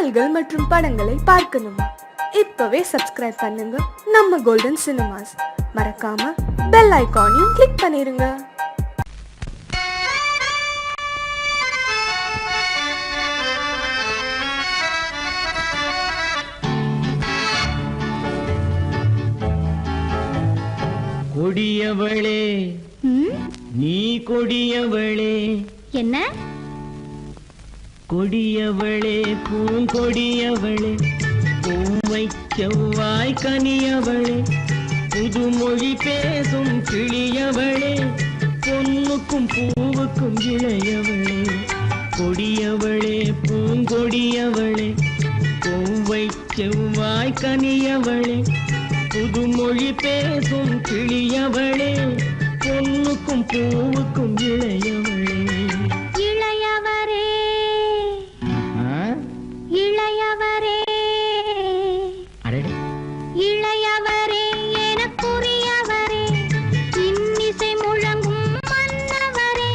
பாடல்கள் மற்றும் படங்களை பார்க்கணுமா? இப்பவே சப்ஸ்கிரைப் பண்ணுங்க நம்ம கோல்டன் சினிமாஸ். மறக்காம பெல் ஐகானையும் கிளிக் பண்ணிருங்க. கொடியவளே நீ கொடியவளே. என்ன கொடியவளே பூங்கொடியவளே, பூவை செவ்வாய் கனியவளே, புதுமொழி பேசும் கிளியவளே, பொன்னுக்கும் பூவுக்கும் இளையவளே. கொடியவளே பூங்கொடியவளே, பூவை செவ்வாய் கனியவளே, புதுமொழி பேசும் கிளியவளே, பொன்னுக்கும் பூவுக்கும் இளையவளே. இளையவரே இளையவரே இளையவரே எனக்குரியவரே, இன்னிசை முழங்கும் மன்னவரே,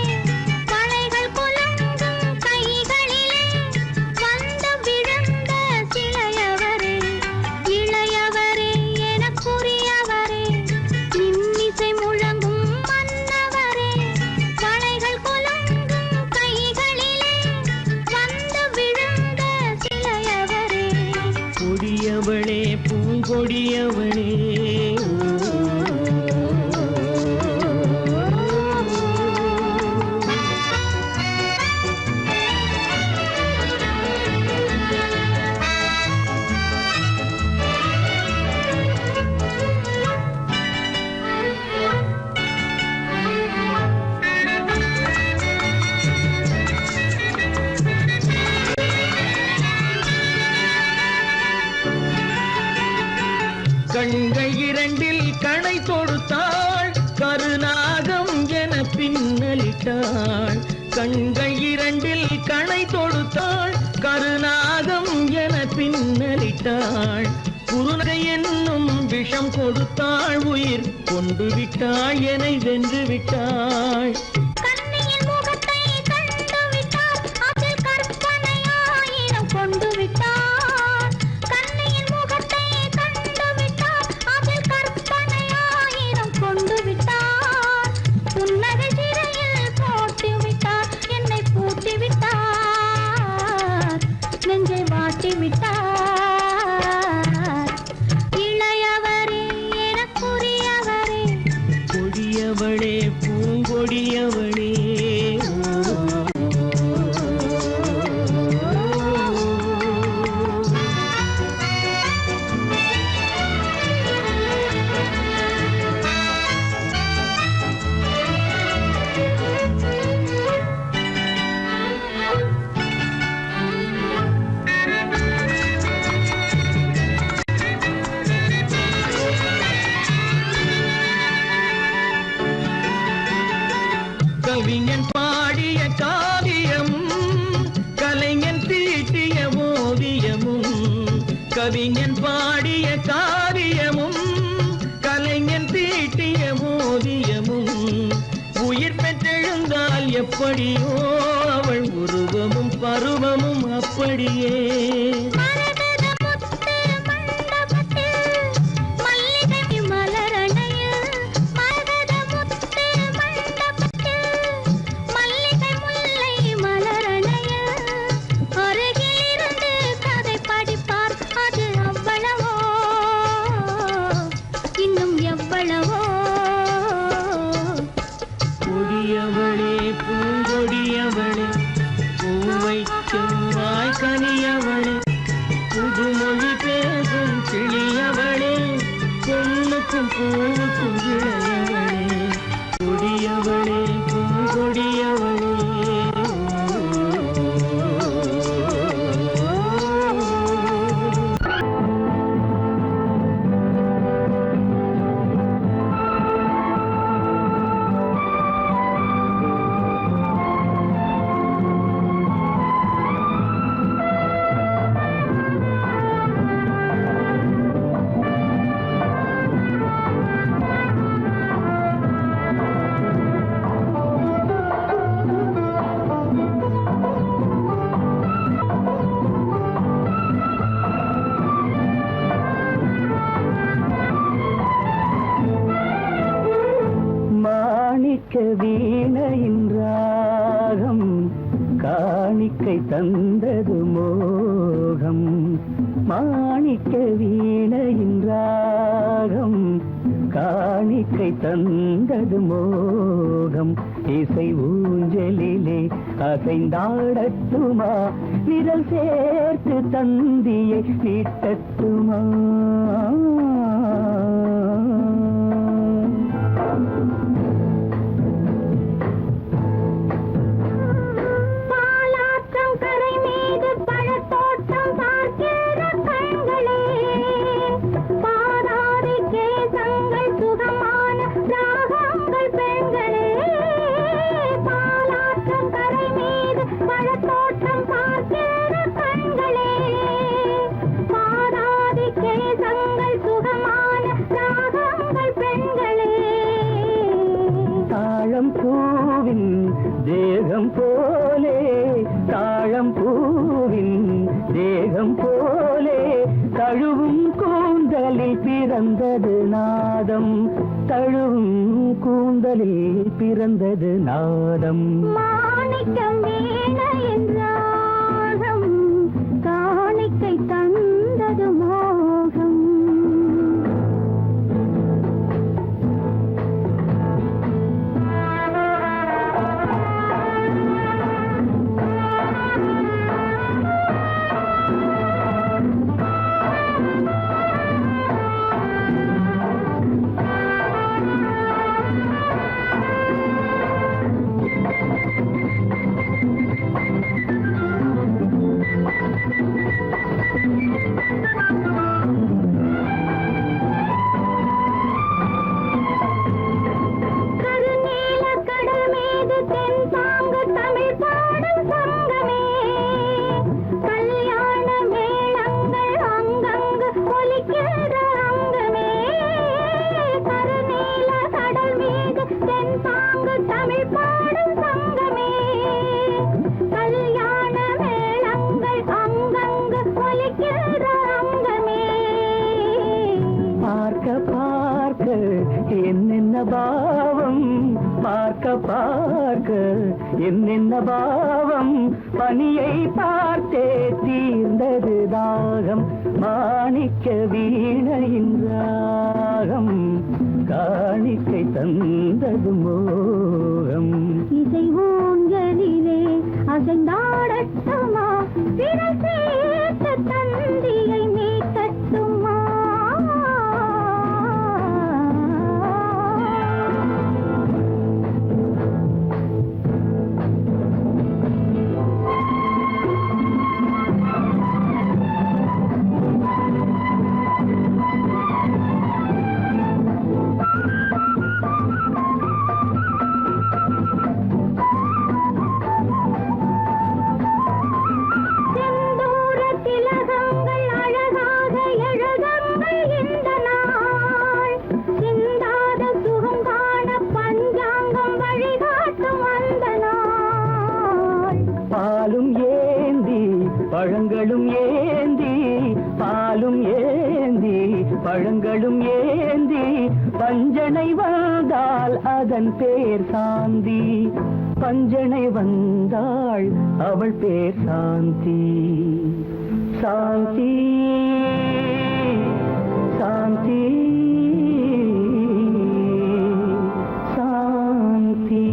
வளைகள் குலுங்கும் கைகளிலே வந்து விழுந்த சிலையவரே. இளையவரே எனக்குரியவரே, இன்னிசை முழங்கும் மன்னவரே, வளைகள் குலுங்கும் கைகளிலே வந்து விழுந்த சிலையவரே. கொடியவளே பூங்கொடியவளே. கண்கள் இரண்டில் கணை தொடுத்தாள், கருநாகம் என பின்னலிட்டாள். கண்கள் இரண்டில் கணை தொடுத்தாள், கருநாகம் என பின்னலிட்டாள். குருநகை என்னும் விஷம் கொடுத்தாள், உயிர் கொண்டு விட்டாள், என்னை வென்று விட்டாள். கண்ணியின் முகத்தை கண்டு விட்டார், அதில் கற்பனையாயிரம் கொண்டு விட்டார். கண்ணியின் முகத்தை கண்டு விட்டார், அதில் கற்பனையாயிரம் கொண்டு விட்டார். புன்னகை சிறையில் போட்டு விட்டார், என்னை பூட்டி விட்டார், நெஞ்சை வாட்டி விட்டார். இளையவரே எனக்குரியவரே, கொடியவளே பூங்கொடியவளே. கவிஞன் பாடிய காவியமும், கலைஞன் தீட்டிய ஓவியமும். கவிஞன் பாடிய காவியமும், கலைஞன் தீட்டிய ஓவியமும். உயிர் பெற்றெழுந்தால் எப்படியோ அவள் உருவமும் பருவமும் அப்படியே. மரகத முத்து மண்டபத்தில் மல்லிகை மலரணையில், மரகத முத்து மண்டபத்தில் மல்லிகை முல்லை மலரணையில், அருகில் இருந்து கதை படிப்பார், அது அவ்வளவோ இன்னும் எவ்வளவோ. கொடியவளே பூங்கொடியவளே, பூவை செவ்வாய் கனியவளே, வீணையின் ராகம் காணிக்கை தந்தது மோகம் மாணிக்க வீணையின் ராகம் காணிக்கை தந்தது மோகம் இசை ஊஞ்சலிலே அசைந்தாடட்டுமா விரல் சேர்த்து தந்தியை நீட்டட்டுமா தேகம் போலே தாழம் பூவின் தேகம் போலே தழுவும் கூந்தலில் பிறந்தது நாதம் தழுவும் கூந்தலில் பிறந்தது நாதம் மாணிக்கம் வீணையின் ராகம் காணிக்கை தந்தது மோகம் என்னென்ன பாவம் பார்க்க பார்க்க என்னென்ன பாவம் பனியை பார்த்தே தீர்ந்தது தாகம் மாணிக்க வீணையின் ராகம் காணிக்கை தந்தது மோகம் இசை ஊஞ்சலிலே அசைந்தாடட்டுமா விரல் சேர்த்து தந்தியை மீட்டட்டுமா பழங்களும் ஏந்தி பாலும் ஏந்தி பழங்களும் ஏந்தி பஞ்சனை வந்தால் அதன் பேர் சாந்தி பஞ்சனை வந்தாள் அவள் பேர் சாந்தி சாந்தி சாந்தி சாந்தி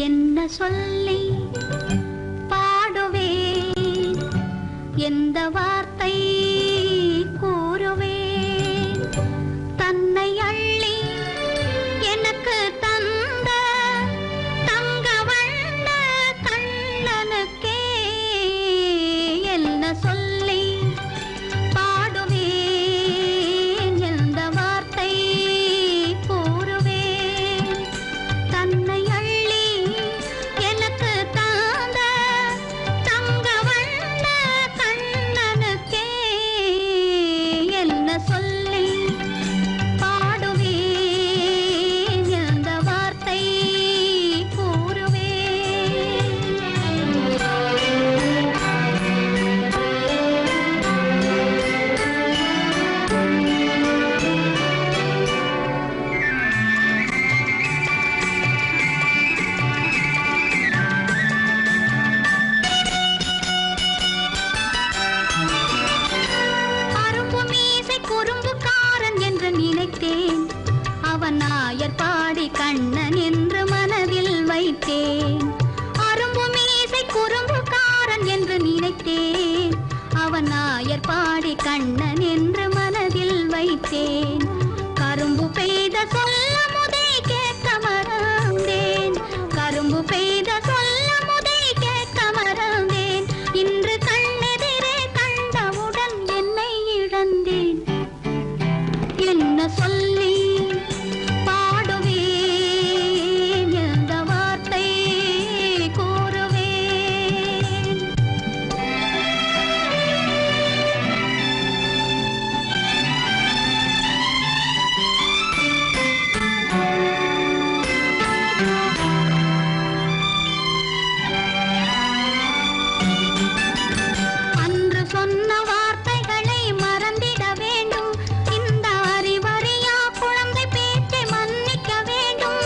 என்ன சொல்லி பாடுவேன் எந்த வார்த்தை கூறுவேன் தன்னை அள்ளி எனக்கு தந்த தங்க வண்ண கண்ணனுக்கே என்ன சொல்லி பாடுவேன் எந்த வார்த்தை கூறுவேன் தன்னை அள்ளி எனக்கு தந்த மறந்தேன் கரும்பு பெய்த சொல்ல முதை கேட்க மறந்தேன் கரும்பு பெய்த சொல்ல முதை கேட்க மறந்தேன் இன்று கண்ணெதிரே கண்டவுடன் என்னை இழந்தேன் என்ன சொல்லி பாடுவேன் எந்த வார்த்தை கூறுவேன் அன்று சொன்ன வார்த்தைகளை மறந்திட வேண்டும் இந்த அறிவறியா குழந்தை பேச்சை மன்னிக்க வேண்டும்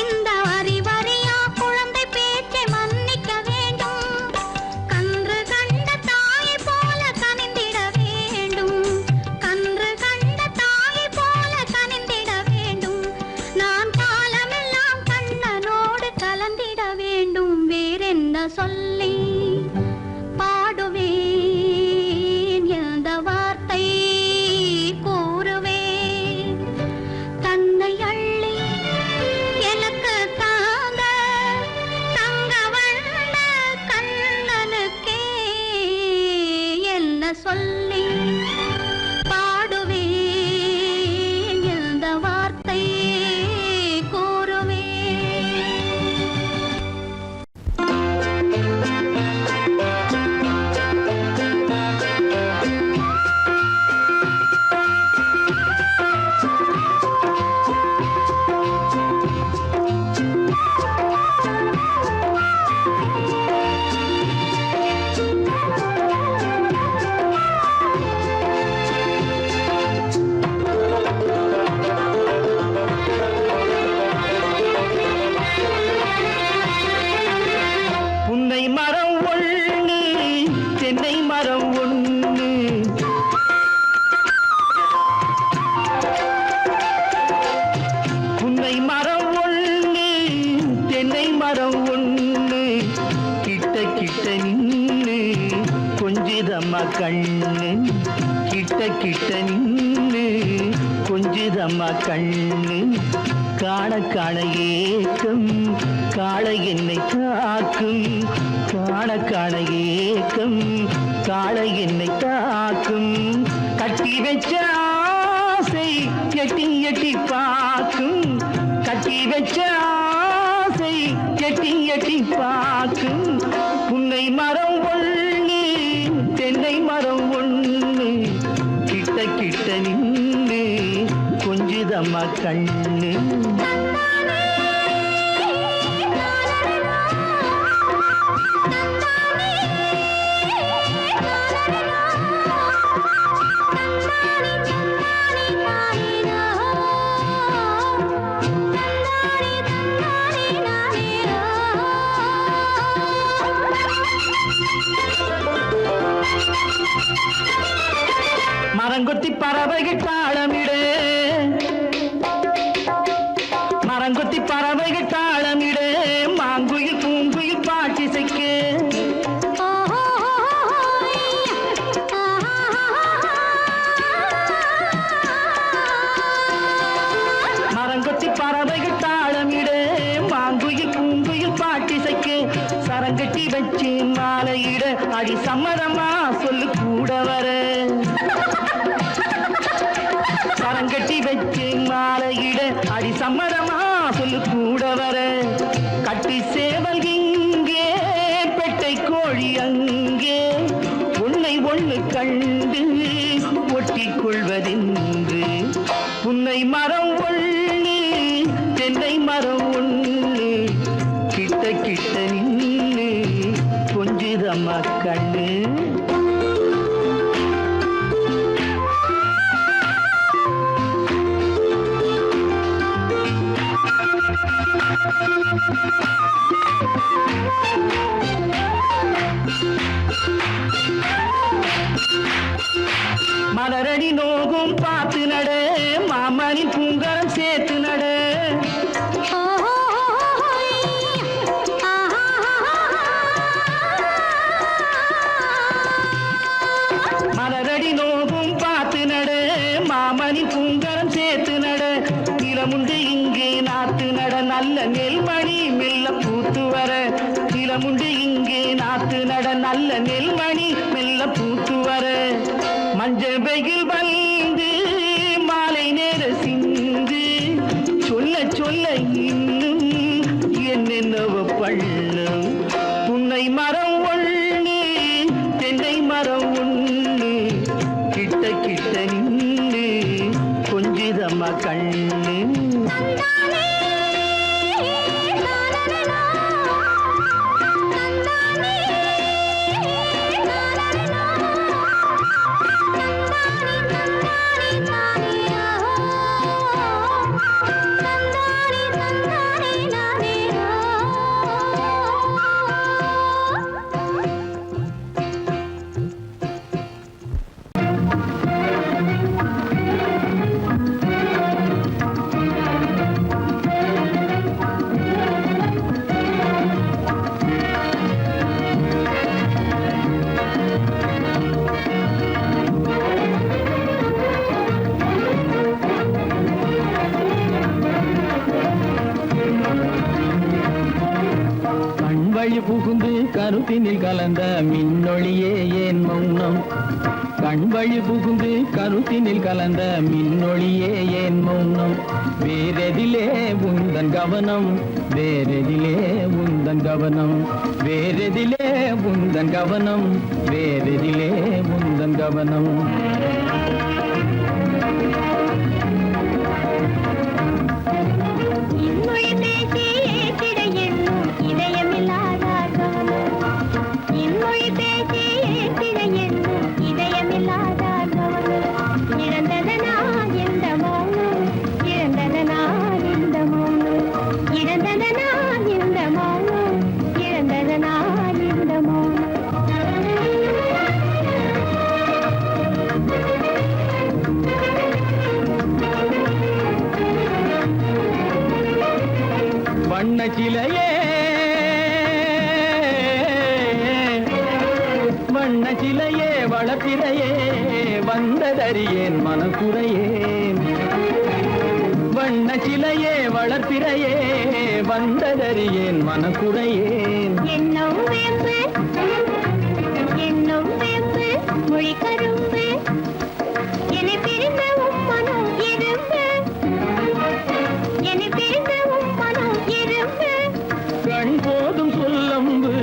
இந்த அறிவறியா குழந்தை பேச்சை மன்னிக்க வேண்டும் கன்று கண்ட தாயை போல கனிந்திட வேண்டும் கன்று கண்ட தாயை போல கனிந்திட வேண்டும் நான் காலமெல்லாம் கண்ணனோடு கலந்திட வேண்டும் வேறென்ன சொல்லி பாடுவேன் எந்த வார்த்தை கூறுவேன் தன்னை அள்ளி எனக்கு தாங்க தங்க வண்ண கண்ணனுக்கே என்ன சொல்லி பாடுவேன் எந்த வார்த்தை கூறுவேன் புன்னை மரம் ஒண்ணு தென்னை மரம் ஒண்ணு புன்னை மரம் ஒண்ணு தென்னை மரம் ஒண்ணு கிட்ட கிட்ட நின்னு கொஞ்சிதம்மா கண்ணு கிட்ட கிட்ட நின்னு கொஞ்சிதம்மா கண்ணு காண காண ஏக்கம் காளை என்னை தாக்கும் காண காண ஏக்கம் காளை என்னை தாக்கும் கட்டி வச்ச ஆசை எட்டி எட்டி பார்க்கும் கட்டி வச்ச ஆசை எட்டி எட்டி பார்க்கும் புன்னை மரம் ஒண்ணு தென்னை மரம் ஒண்ணு கிட்ட கிட்ட நின்று கொஞ்சிதம்மா கண்ணு மரங்கொத்தி பறவைகள் தாளமிடு மரங்கொத்தி பறவைகள் தாளமிடு மாங்குயில் பூங்குயில் பாட்டிசைக்கு மரங்கொத்தி பறவைகள் தாளமிடு மாங்குயில் பூங்குயில் பாட்டிசைக்கு சரங்கட்டி வச்சு மாலையிட அடி சம்மதமா சொல்லு கூட வர சரங்கட்டி வச்சு மாலையிட அடி சம்மதமா சொல்லு கூட வர கட்டி சேவல் இங்கே பெட்டை கோழி அங்கே உன்னை ஒண்ணு கண்டு ஒட்டிக் கொள்வதென்று புன்னை மரம் ஒண்ணு தென்னை மரம் ஒண்ணு கிட்ட கிட்ட நின்னு கொஞ்சிதம்மா கண்ணு மலரடி நோகும் பார்த்து நட மாமனின் பூங்கரம் சேர்த்து நட மலரடி நோகும் பார்த்து நட மாமனின் பூங்கரம் சேர்த்து நட நிலமுண்டு இங்கே நாத்து நட நல்ல நெல்மணி மெல்ல பூத்து வர நிலமுண்டு இங்கே நாத்து நட நல்ல நெல்மணி மெல்ல பூத்து வர மஞ்சள் வெயில் வந்து மாலை நேர சிந்து சொல்ல சொல்ல இன்னும் என்னென்னவ பண்ணும் புன்னை மரம் ஒண்ணு தென்னை மரம் ஒண்ணு கிட்ட கிட்ட நின்று கொஞ்சிதம்மா கண்ணு வழி புகுந்து கருத்தினில் கலந்த மின்னொளியே ஏன் மௌனம் கண் வழி புகுந்து கருத்தினில் கலந்த மின்னொளியே ஏன் மௌனம் வேறெதிலே உந்தன் கவனம் வேறெதிலே உந்தன் கவனம் வேறெதிலே உந்தன் கவனம் வேறெதிலே உந்தன் கவனம் வண்ணச்சிலையே வண்ணச்சிலையே வளர்ப்பிறையே வந்ததறியேன் மனக்குறையேன் வண்ணச்சிலையே வளர்ப்பிறையே வந்ததறியேன் மனக்குறையேன் என்னும் வேம்பு மொழி கரும்பு என்னை பிரிந்த உம்மனோ இரும்பு என்னை பிரிந்த உம்மனோ இரும்பு கண் போதும் சொல்லம்பு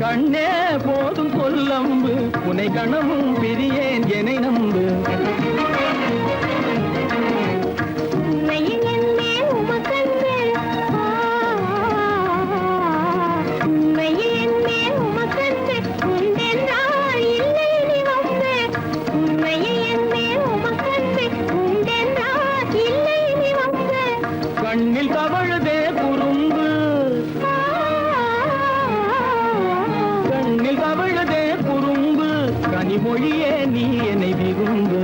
கண்ணே போதும் சொல்லம்பு உனை கணமும் பிரியேன் என்னை நம்பு உண்மையில் என்னே உமக்கன்று உண்மையில் என்னே உமக்கன்று உண்டென்றால் இல்லை நீ வம்பு உண்மையில் என்னே உமக்கன்று உண்டென்றால் இல்லை நீ வம்பு கண்ணில் தவழுதே குறும்பு கண்ணில் தவழுதே குறும்பு கனிமொழியே நீ என்னை விரும்பு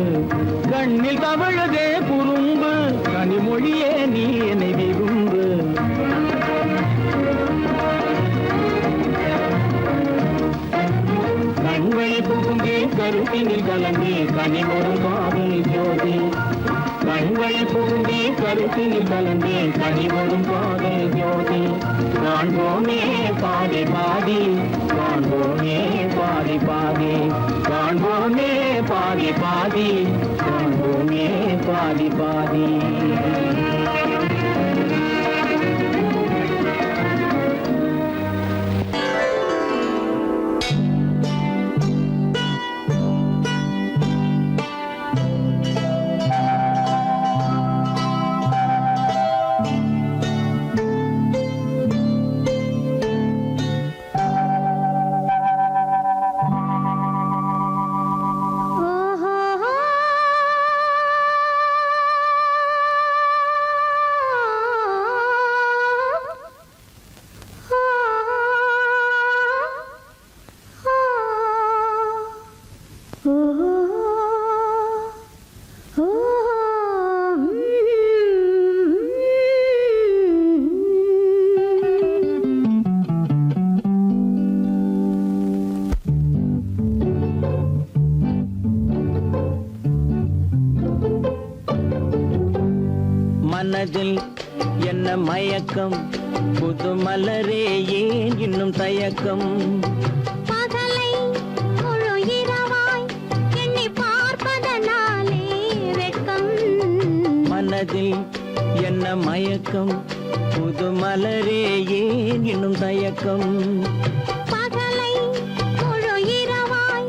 கண்ணில் தவழுதே குறும்பு கனிமொழியே நீ என்னை விரும்பு கண்வழி புகுந்தே கருத்தினில் கலந்தே கனிமொரும் காதல் ஜோதி கண்வழி புகுந்தே கருத்தினில் கலந்தே கனிமொரும் காதல் ஜோதி காண்போமே பாதி பாதி காண்போமே பாதி பாதி காண்போமே பாதி பாதி காண்போமே பாதி பாதி மனதில் என்ன மயக்கம் புது மலரே ஏன் இன்னும் தயக்கம் பகலை முழு இரவாய் எண்ணி பார்ப்பதனாலே வெட்கம் மனதில் என்ன மயக்கம் புது மலரே ஏன் இன்னும் தயக்கம் பகலை முழு இரவாய்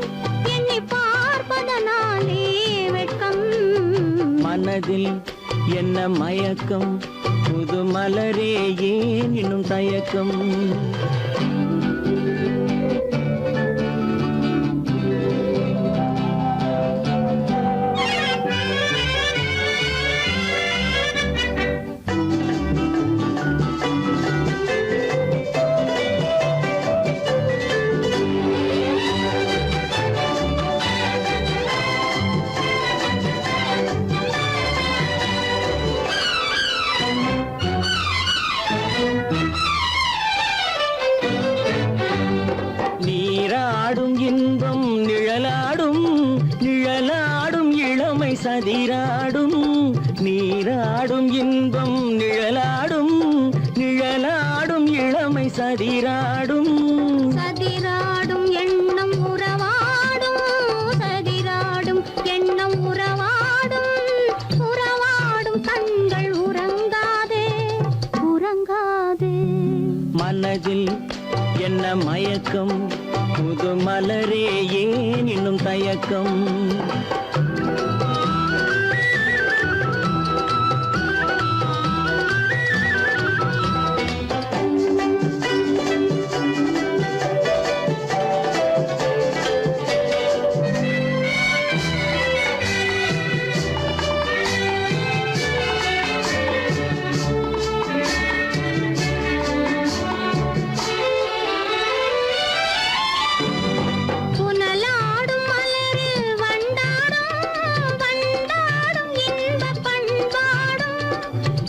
எண்ணி பார்ப்பதனாலே வெட்கம் மனதில் என்ன மயக்கம் புது மலரே ஏன் இன்னும் தயக்கம் நீராடும் இன்பம் நிழலாடும் நிழலாடும் இளமை சதிராடும் நீராடும் இன்பம் நிழலாடும் நிழலாடும் இளமை சதிராடும் சதிராடும் எண்ணம் உறவாடும் சதிராடும் எண்ணம் உறவாடும் உறவாடும் கண்கள் உறங்காதே உறங்காதே மனதில் என்ன மயக்கம் புது மலரே ஏன் இன்னும் தயக்கம் புனலாடும் மலரில் வண்டாடும் வண்டாடும் இன்பப் பண்பாடும்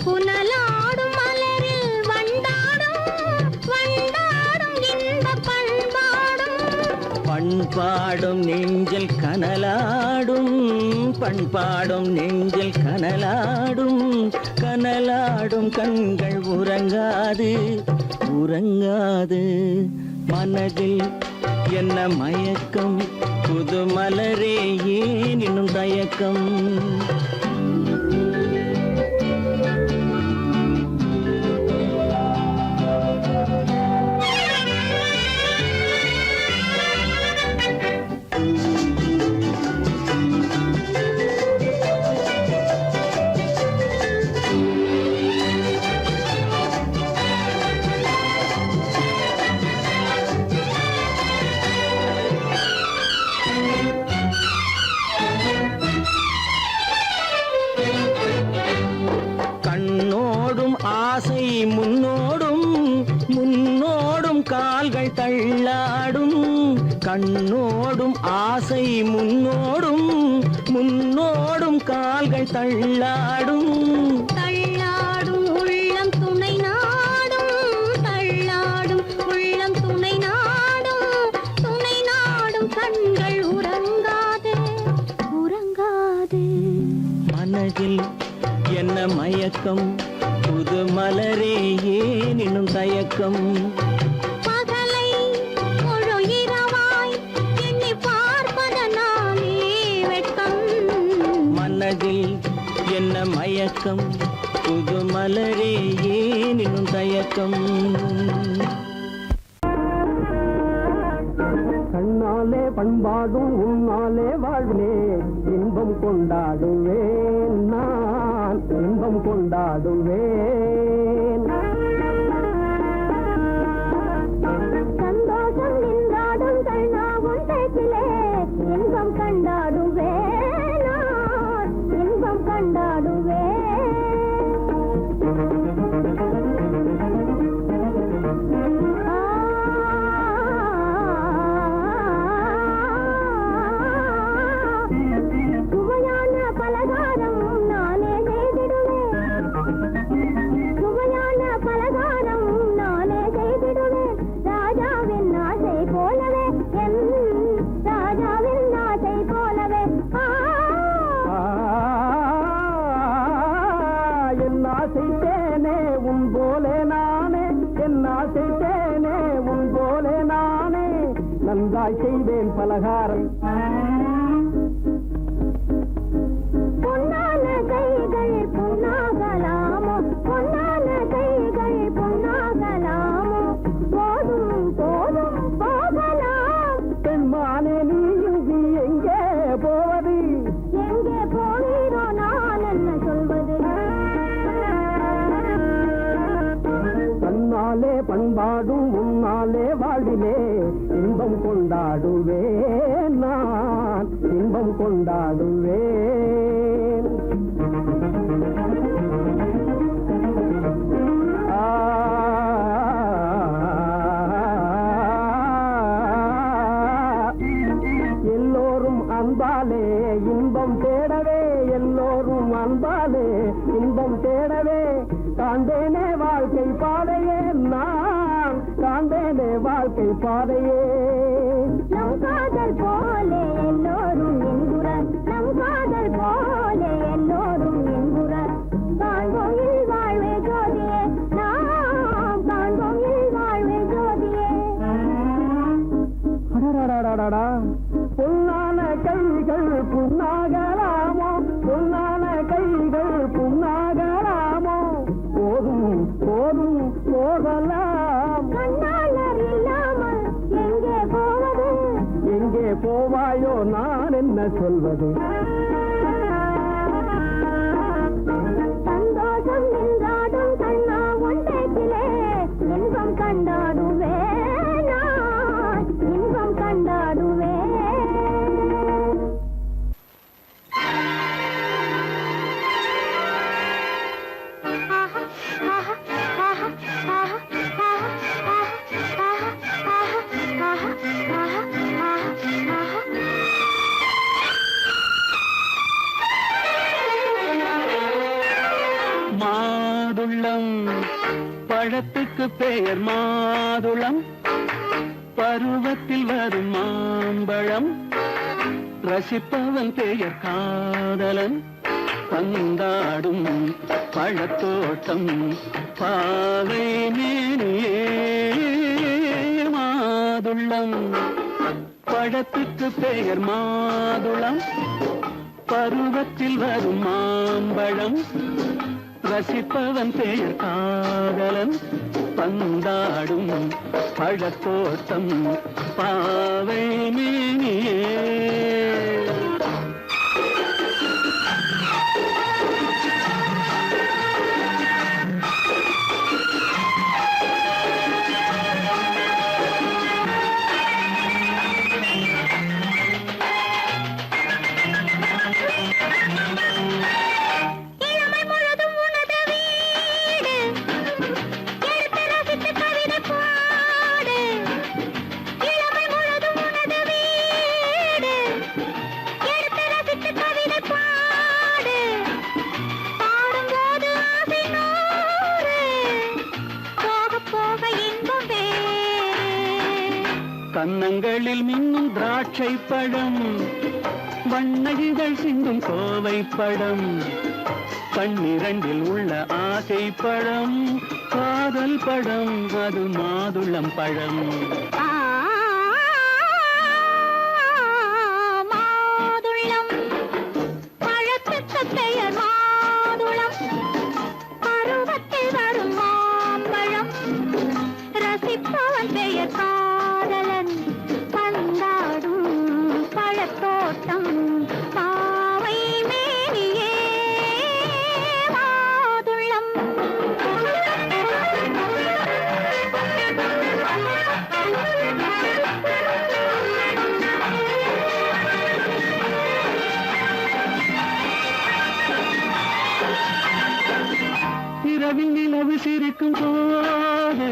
புனலாடும் மலரில் வண்டாடும் வண்டாடும் இன்பப் பண்பாடும் பண்பாடும் நெஞ்சில் கனலாடும் பண்பாடும் நெஞ்சில் கனலாடும் கனலாடும் கண்கள் உறங்காது உறங்காது மனதில் என்ன மயக்கம் புது மலரே ஏன் இன்னும் தயக்கம் கண்ணோடும் ஆசை முன்னோடும் முன்னோடும் கால்கள் தள்ளாடும் கண்ணோடும் ஆசை முன்னோடும் முன்னோடும் கால்கள் தள்ளாடும் தள்ளாடும் உள்ளம் துணை நாடும் தள்ளாடும் உள்ளம் துணை நாடும் கண்கள் உறங்காதே உறங்காதே மனதில் என்ன மயக்கம் புது மலரே ஏன் இன்னும் தயக்கம் பகலை முழு இரவாய் எண்ணி பார்ப்பதனாலே வெட்கம் மனதில் என்ன மயக்கம் புது மலரே ஏன் இன்னும் தயக்கம் கண்ணாலே பண்பாடும் உன்னாலே வாழ்வே இன்பம் கொண்டாடுவேன் நான் இன்பம் கொண்டாடுவேன் சந்தோஷம் நின்றாடும் கண்ணாவும் பேச்சிலே இன்பம் கண்டாடுவேன் நான் இன்பம் கண்டாடுவேன் சுவையான பலகாரம் நானே செய்திடுவேன் சுவையான உனக்காய் செய்வேன் பலகாரம். பொன்னான கைகள் பொன்னாகலாமோ, பொன்னான கைகள் பொன்னாகலாமோ, போதும் போதும் போகலாம். பெண்மானே நீ எங்கே போவது? எங்கே போனீரோ நான் என்ன சொல்வது? தன்னாலே பண்பாடும் உன்னாலே வாழ்விலே இன்பம் கொண்டாடுவேன் நான், இன்பம் கொண்டாடுவேன். எல்லோரும் அன்பாலே இன்பம் தேடவே, எல்லோரும் அன்பாலே இன்பம் தேடவே காண்பேனே வாழ்க்கை பாதையே, நான் காண்பேனே வாழ்க்கை பாதையே. நம் காதல் போலே எல்லோரும் என்குறார், நம் காதல் போலே எல்லோரும் என்குறார். காண்போம் இல் வாழ்வே ஜோதியே, நாம் காண்போம் இல் வாழ்வே ஜோதியே. அடடடடடடா, பொன்னான கைகள் புண்ணாகலாமோ, பொன்னான கைகள் புண்ணாகலாமோ, போதும் போதும் போகலாம். கண்ணாளர் இல்லாமல் எங்கே போவது? எங்கே போவாயோ நான் என்ன சொல்வது? சந்தோஷம் நின்றாடும் கண்ணா ஒன்றேக்கிலே இன்பம் கண்டாடுவே நான், இன்பம் கண்டாடுவே. மாதுளம் பழத்துக்கு பெயர் மாதுளம், பருவத்தில் வரும் மாம்பழம், ரசிப்பவன் பெயர் காதலன், பந்தாடும் பழத்தோட்டம் பாவை மேனியே. மாதுளம் பழத்துக்கு பெயர் மாதுளம், பருவத்தில் வரும் மாம்பழம், ரசிப்பவன் பெயர் காதலன், பந்தாடும் பழத்தோட்டம் பாவை மேனியே. இளமை முழுதும் உனது வீடு, எடுத்து ரசித்து கவிதை பாடு. இளமை முழுதும் உனது வீடு, எடுத்து ரசித்து கவிதை பாடு. பாடும்போது ஆசை நூறு, போக போக இன்பம் வேறு. கன்னங்களில் மின்னும் திராட்சை பழம், வண்ணகிகள் சிந்தும் கோவை பழம், கண்ணிரண்டில் உள்ள ஆசை பழம், காதல் பழம், அது மாதுளம் பழம். மாதுளம் பழத்துக்கு பெயர் மாதுளம், பருவத்தில் வரும் மாம்பழம், ரசிப்பவன் பெயர் காதலன், பந்தாடும் பழத்தோட்டம் பாவை மேனியே. மாதுளம் இரவில் நிலவு சிரிக்கும் போது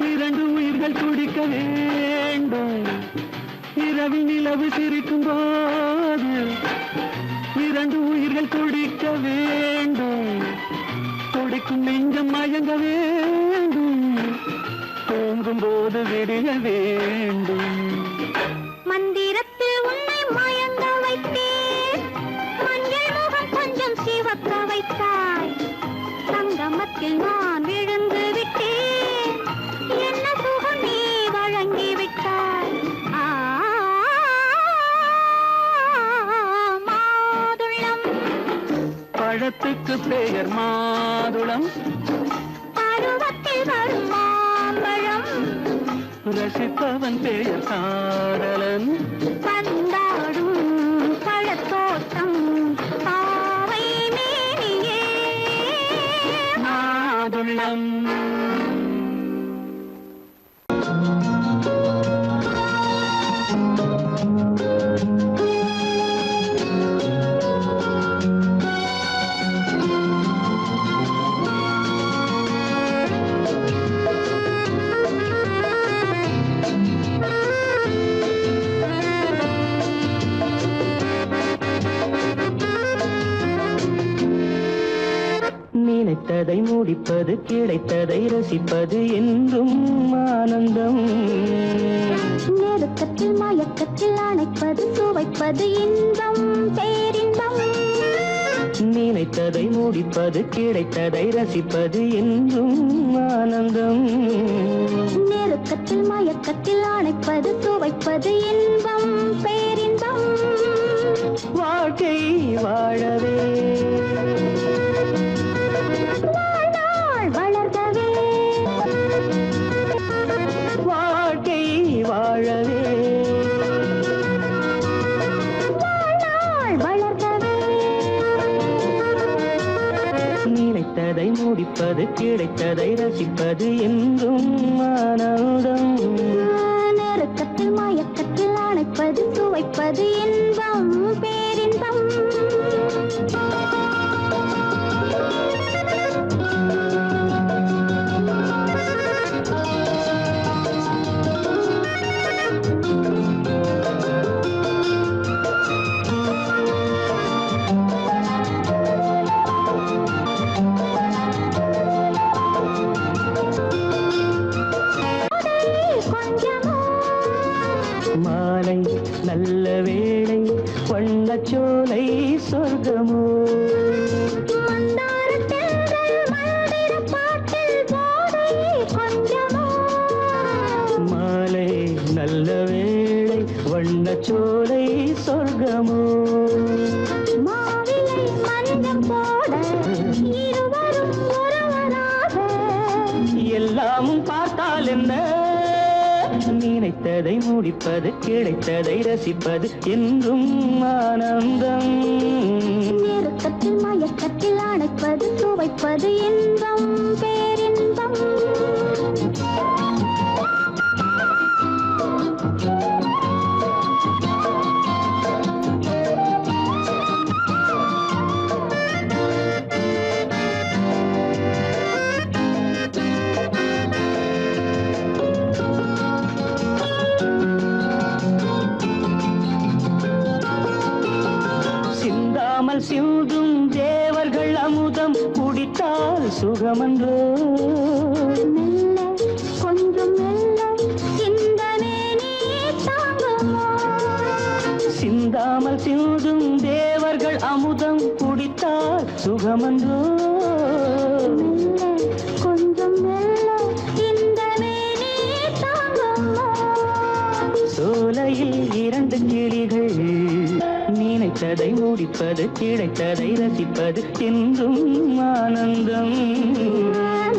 இரண்டு உயிர்கள் துடிக்க வேண்டும். இரவில் நிலவு சிரிக்கும் போது இரண்டு உயிர்கள் துடிக்க வேண்டும். துடிக்கும் நெஞ்சம் மயங்க வேண்டும், தூங்கும் போது விடிய வேண்டும். மந்திரத்தில் உன்னை மயங்க வைத்தேன், மஞ்சள் முகம் கொஞ்சம் சிவக்க வைத்தாய். சங்கமத்தில் நான் விழுந்து விட்டேன், என்ன சுகம் நீ வழங்கி விட்டாய். பழத்துக்கு பெயர் மாதுளம், பருவத்தில் வரும் மாம்பழம், ரசிப்பவன் பெயர் காதலன். பந்தாடும் பழத்தோட்டம் பாவை மேனியே மாதுளம். நினைத்ததை முடிப்பது, கிடைத்ததை ரசிப்பது என்றும் ஆனந்தம். நெருக்கத்தில் மயக்கத்தில் அணைப்பது, சுவைப்பது இன்பம் பேரின்பம். நினைத்ததை முடிப்பது, கிடைத்ததை ரசிப்பது என்றும் ஆனந்தம். நெருக்கத்தில் மயக்கத்தில் அணைப்பது, சுவைப்பது இன்பம் பேரின்பம். வாழ்க்கை வாழவே வாழ்நாள் வளர்கவே, வாழ்க்கை வாழவே வாழ்நாள் வளர்கவே. நினைத்ததை முடிப்பது, கிடைத்ததை ரசிப்பது என்றும் ஆனந்தம். நெருக்கத்தில் மயக்கத்தில் அணைப்பது, சுவைப்பது இன்பம் பேரின்பம். மாலை நல்ல வேளை, வண்ணச்சோலை சொர்க்கமோ. மாலை நல்ல வேளை, வண்ணச்சோலை சொர்க்கமோ. மாவிலை மஞ்சம் போட இருவரும் ஒருவராக, எல்லாமும் பார்த்தால் என்ன, நினைத்ததை முடிப்பது, கிடைத்ததை ரசிப்பது என்றும் ஆனந்தம். நெருக்கத்தில் மயக்கத்தில் அணைப்பது, சுவைப்பது இன்பம் பேரின்பம். சிந்தாமல் சிந்தும் தேவர்கள் அமுதம் குடித்தால் சுகமன்றோ. மெல்ல கொஞ்சம் மெல்ல சிந்தனை நீ தாங்குமோ. சிந்தாமல் சிந்தும் தேவர்கள் அமுதம் குடித்தால் சுகமன்றோ. மெல்ல கொஞ்சம் மெல்ல சிந்தனை நீ தாங்குமோ. சோலையில் இரண்டு கிளிகள், நினைத்ததை முடிப்பது, கிடைத்ததை ரசிப்பது என்றும் ஆனந்தம்.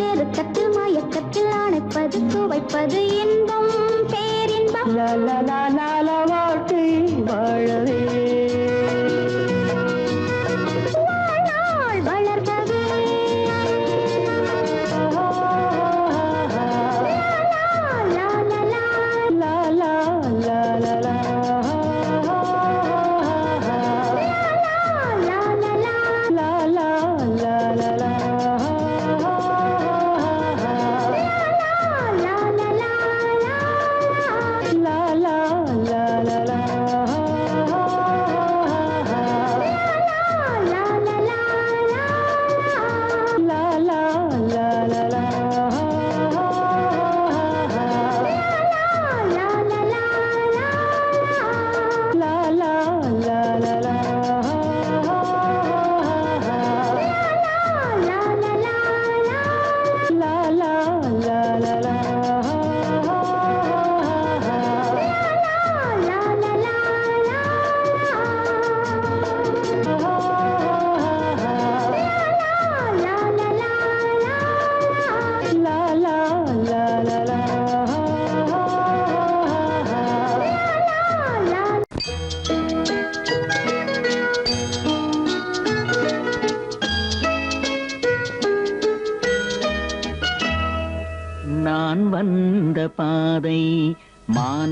நெருக்கத்தில் மயக்கத்தில் அணைப்பது, சுவைப்பது இன்பம் பேரின்பம். லா லா லா லா லா, வாழ்க்கை வாழவே வாழ்நாள் வளர்கவே, லா லா லா லா லா லா லா லா.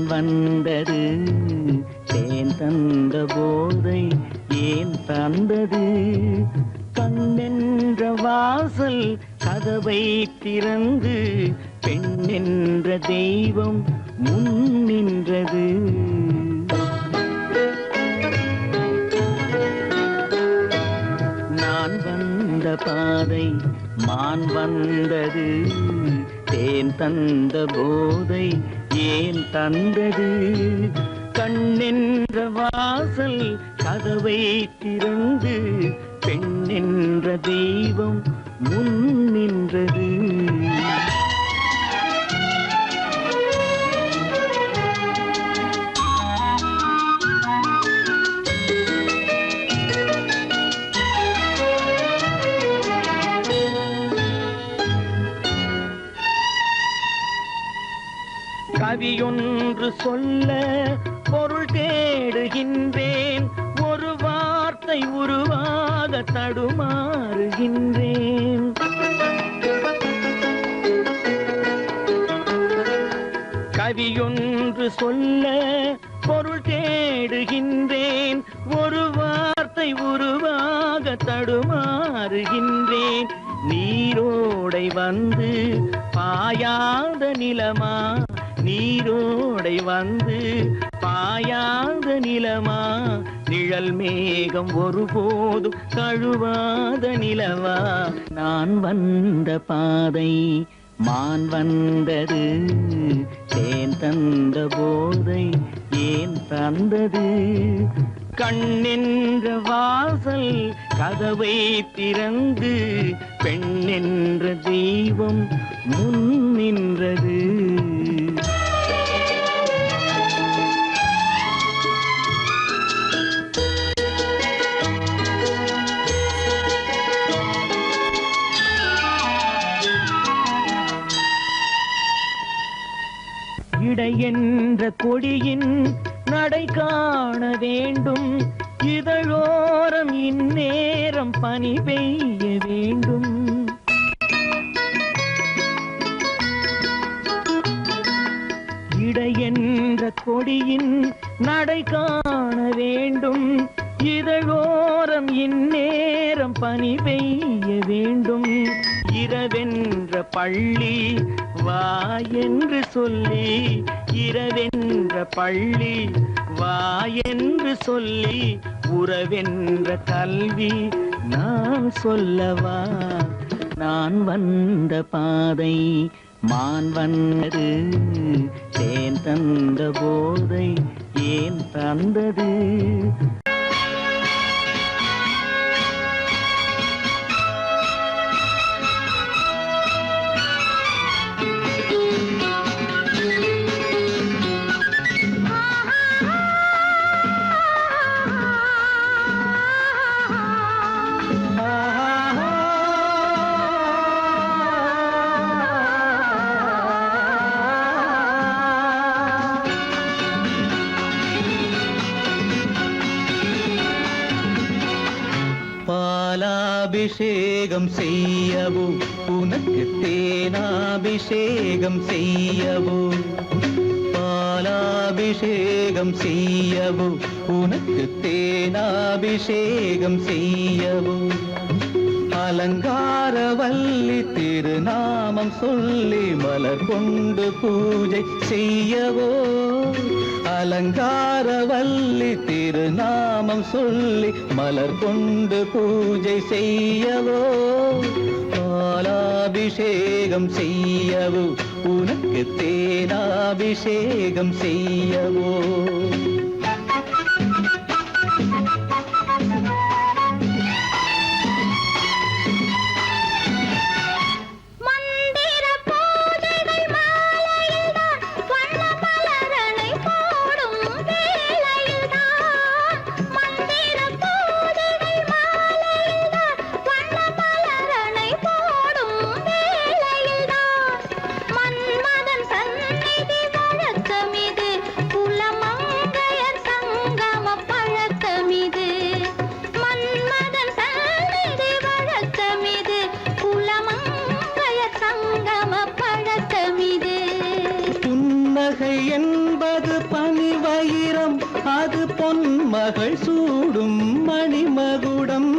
நான் வந்தது தேன் தந்த போதை ஏன் தந்தது கண்ணென்ற வாசல் கதவை திறந்து பெண்ணென்ற தெய்வம் முன் நின்றது நான் வந்த பாதை மான் வந்தது தேன் தந்த போதை ஏன் தந்தது கண்ணென்ற வாசல் கதவை திறந்து பெண்ணென்ற தெய்வம் முன் நின்றது கவியொன்று சொல்ல பொருள் தேடுகின்றேன் ஒரு வார்த்தை உருவாக தடுமாறுகின்றேன் கவியொன்று சொல்ல பொருள் தேடுகின்றேன் ஒரு வார்த்தை உருவாக தடுமாறுகின்றேன் நீரோடை வந்து பாயாத நிலமா நீரோடை வந்து பாயாத நிலமா நிழல் மேகம் ஒருபோதும் கழுவாத நிலவா நான் வந்த பாதை மான் வந்தது தேன் தந்த போதை ஏன் தந்தது கண்ணென்ற வாசல் கதவை திறந்து பெண்ணென்ற தெய்வம் முன் நின்றது இடை என்ற கொடியின் நடை காண வேண்டும் இதழோரம் இந்நேரம் பனி பெய்ய வேண்டும் இடை என்ற கொடியின் நடை காண வேண்டும் இதழோரம் இந்நேரம் பனி பெய்ய வேண்டும் இரவென்ற பள்ளி வா என்று சொல்லி இரவென்ற பள்ளி வா என்று சொல்லி உறவென்ற கல்வி நான் சொல்லவா நான் வந்த பாதை மான் வந்தது தேன் தந்த போதை ஏன் தந்தது பாலாபிஷேகம் செய்யவோ உனக்கு தேனாபிஷேகம் செய்யவோ பாலாபிஷேகம் செய்யவோ உனக்கு தேனாபிஷேகம் செய்யவோ அலங்காரவல்லி திருநாமம் சொல்லி மலர் கொண்டு பூஜை செய்யவோ அலங்காரவல்லி திருநாமம் சொல்லி மலர் கொண்டு பூஜை செய்யவோ பாலாபிஷேகம் செய்யவோ உனக்கு தேனாபிஷேகம் செய்யவோ மன்மதன் சந்நிதி வழக்கமிது குலமங்கை அது பொன்மகள் சூடும் மணிமகுடம்.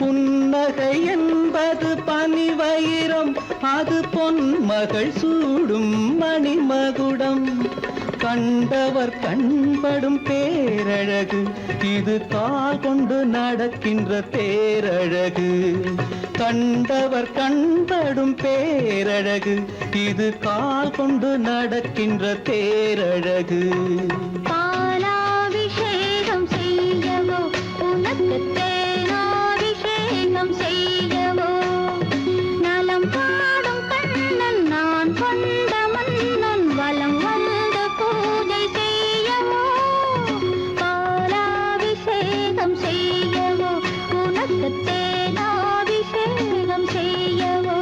புன்னகை என்பது பனிவயிரம், அது பொன்மகள் சூடும் மணிமகுடம். கண்டவர் கண்படும் பேரழகு, இது கால் கொண்டு நடக்கின்ற பேரழகு. கண்டவர் கண்படும் பேரழகு, இது கால் கொண்டு நடக்கின்ற தேரழகு. பாலாபிஷேகம் செய்யவோ உனக்கு தேனாபிஷேகம் செய்யவோ, நலம் பாடும் கண்ணன் நான் கொண்ட மன்னன் வலம் வந்து பூஜை செய்யவோ. பாலாபிஷேகம் செய்யவோ உனக்கு தேனாபிஷேகம் செய்யவோ.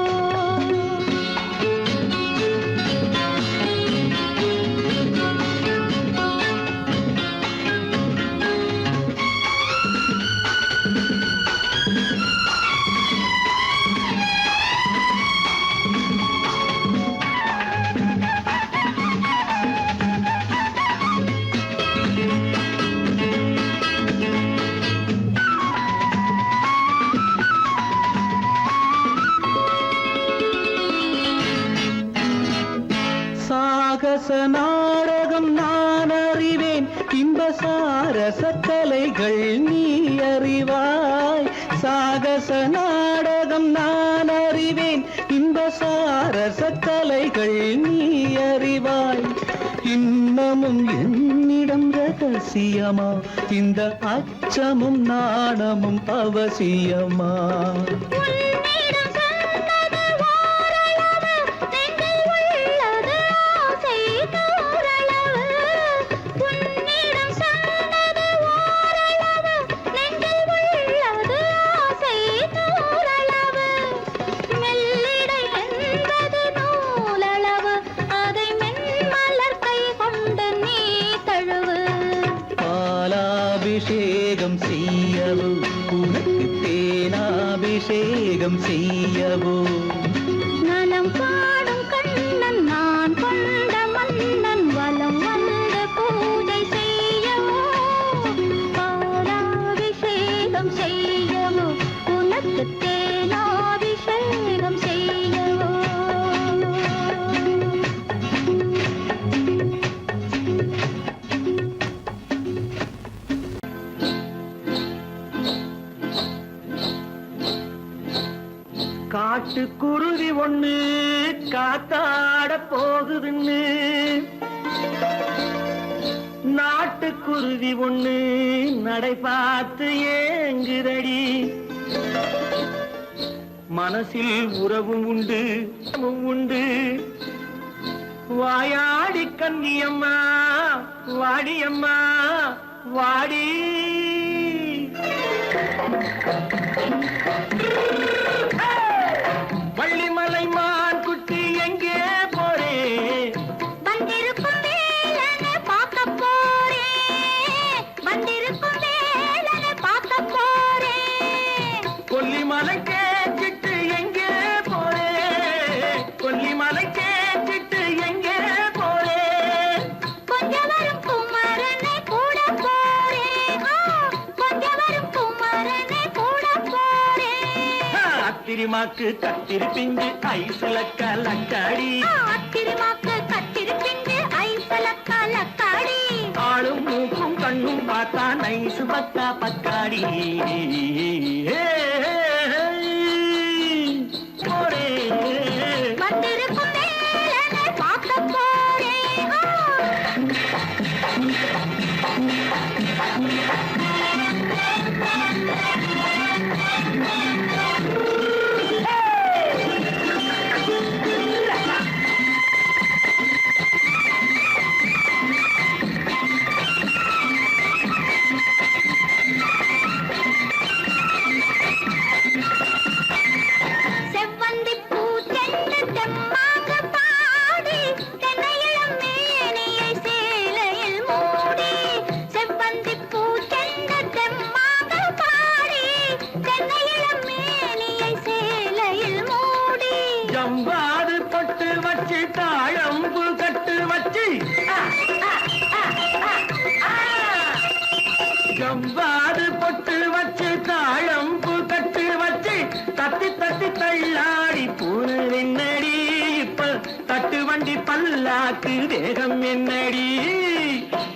சாகச நாடகம் நான் அறிவேன், இன்ப சாரச கலைகள் நீ அறிவாய். சாகச நாடகம் நான் அறிவேன், இன்ப சாரச கலைகள் நீ அறிவாய். இன்னமும் என்னிடம் ரகசியமா, இந்த அச்சமும் நாணமும் அவசியமா? உன்னிடம் சொன்னது ஓரளவு, நெஞ்சில் உள்ளது ஆசை நூறளவு. உன்னிடம் சொன்னது ஓரளவு, நெஞ்சில் உள்ளது ஆசை நூறளவு. மெல்லிடை என்பது நூலளவு, அதை மென்மலர் கை கொண்டு நீ தழுவு. பாலாபிஷேகம் செய்யவோ உனக்கு தேனாபிஷேகம் செய்யவோ. நலம் பாடும் கண்ணன் நான் கொண்ட மன்னன் வலம் வந்து பூஜை செய்யவோ. பாலாபிஷேகம் செய்யவோ உனக்கு தேனாபிஷேகம் செய்யவோ. காட்டுக்குருவி ஒண்ணு காத்தாட போகுதுன்னு, நாட்டுக்குருவி ஒண்ணு நடை பார்த்து ஏங்குதடி. மனசில் உறவும் உண்டு உண்டு, வாயாடி கன்னியம்மா வாடியம்மா வாடி. வள்ளிமலை மான் குட்டி எங்கே போறே? வந்திருக்கும் வேலனை பார்க்க போறேன், வந்திருக்கும் வேலனை பார்க்க போறேன். கொல்லிமலை கேச்சிட்டு எங்கே போறே? கொல்லிமலை கேச்சிட்டு எங்கே போறே? கொஞ்சம் வரும் குமரனை கூட போறேன், கொஞ்சம் வரும் குமரனை கூட போறேன். அத்திரிமாக்கு கத்திரி பிஞ்சு ஐசுல கலக்காடி, அத்திரிமாக்கு கத்திரி பிஞ்சு ஐசல கலக்காடி. ஆளும் மூக்கும் கண்ணும் பார்த்தா நைசு பக்கா பக்காடி. போரே வந்திருக்கும் வேலனை பார்க்க போறேன். செவ்வந்தி பூ செண்டு தெம்மாக பாடி, தென்னையிளம் மேனியை சேலையில் மூடி. செவ்வந்தி பூ செண்டு தெம்மாக பாடி, தென்னையிளம் மேனியை சேலையில் மூடி. ஜம்பாது பொட்டு வச்சு தாழம்பு கட்டு வச்சு கவ்வாது பொட்டு வச்சு தாழம்பு கட்டு வச்சு தத்தி தத்தி தள்ளாடி பூனடி இப்ப தட்டு வண்டி பல்லாக்கு வேகம் என்னடி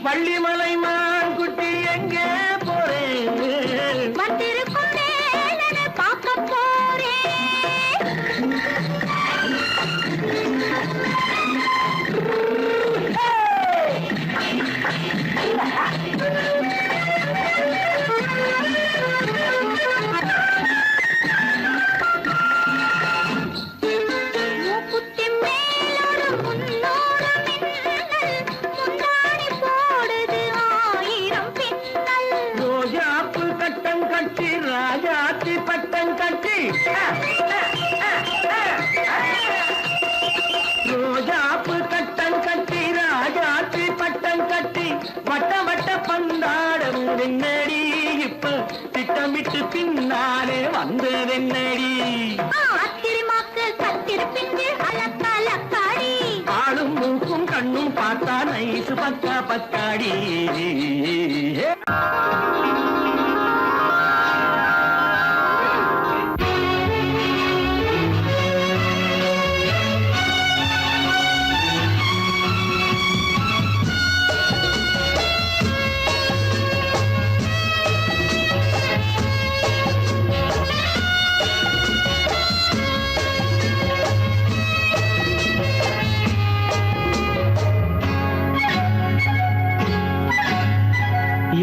வள்ளிமலை மான் குட்டி எங்கே போறேன் வந்திருக்கும் வேலனை பார்க்க போறேன். மூக்குத்தி மேலோடு முன்னோடு மின்னல், முந்தாணி போடுது 1000 பின்னல். ரோஜாப்பு கட்டம் கட்டி ராஜாத்தி பட்டம் கட்டி ரோஜாப்பு கட்டம் கட்டி ராஜாத்தி பட்டம் கட்டி வட்ட வட்ட பந்தாடம் வெண்ணடி இப்ப திட்டமிட்டு பின்னாலே வந்ததென்னடி ஆத்திரமாக்கு கத்திருப்பிஞ்சு அலக்காடி. ஆளும் மூக்கும் கண்ணும் பார்த்தா நைசு பக்கா பக்காடி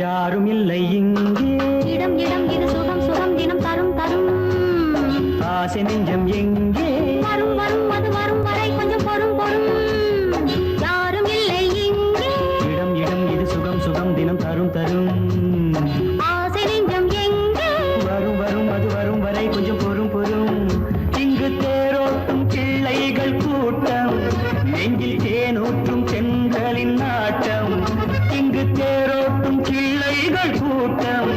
யாரும் இல்லை இங்கே இடம் இடம் இது சுகம் சுகம் தினம் தரும் தரும். ஆசை நெஞ்சம் எங்கே வரும் வரும் அது வரும் வரை கொஞ்சம் பொறும் பொறும். யாரும் இல்லை இங்கே இடம் இடம் இது சுகம் சுகம் தினம் தரும் தரும் ஆசை நெஞ்சம் எங்கே வரும் வரும் அது வரும் வரை கொஞ்சம் பொறும் பொறும் இங்கு தேரோட்டும் பிள்ளைகள் கூட்டம் நெஞ்சில் தேனூற்றும் பெண்களின் நாட்டம் இங்கு தேரோட்டும் பிள்ளைகள் கூட்டம்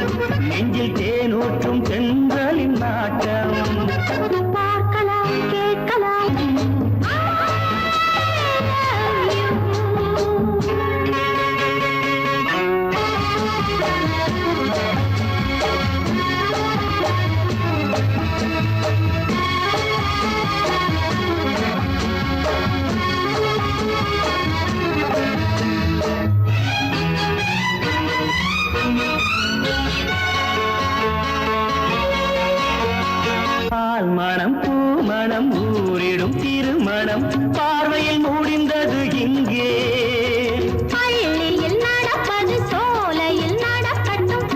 நெஞ்சில் தேனூற்றும் பெண்களின் நாட்டம் பார்க்கலாம் கேட்கலாம். பால் மணம் பூ மணம் ஊரிடும் திருமணம் பார்வையில் முடிந்தது இங்கே பள்ளியில் நடப்பது சோலையில் நடக்கட்டும்.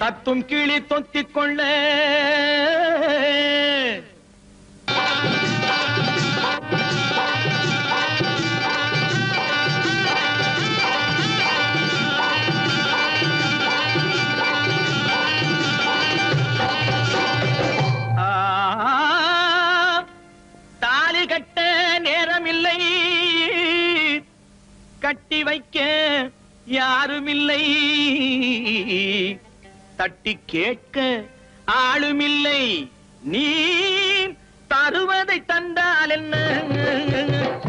தத்தும் கிளி தொத்திக் கொள்ள தாலி கட்ட நேரமில்லை, கட்டி வைக்க யாருமில்லை, தட்டி கேட்க ஆளுமில்லை, நீ தருவதை தந்தால் என்ன?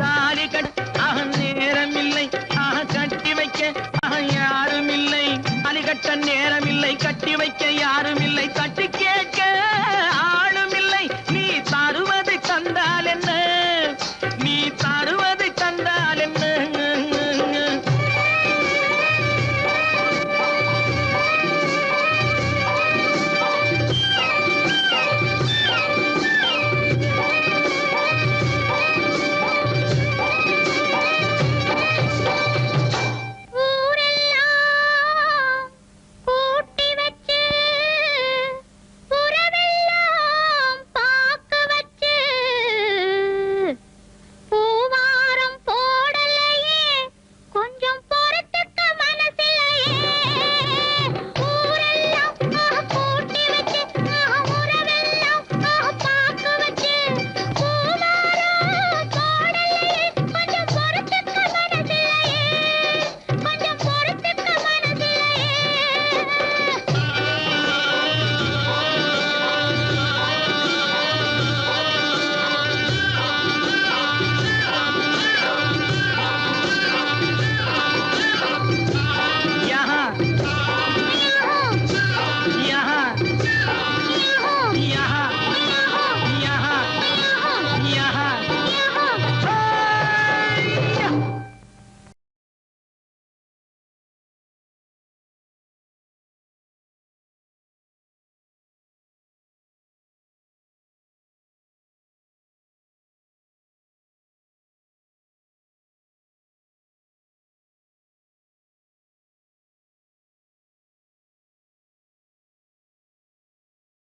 தாலி கட்ட நேரமில்லை, கட்டி வைக்க யாருமில்லை, தாலி கட்ட நேரமில்லை, கட்டி வைக்க யாருமில்லை,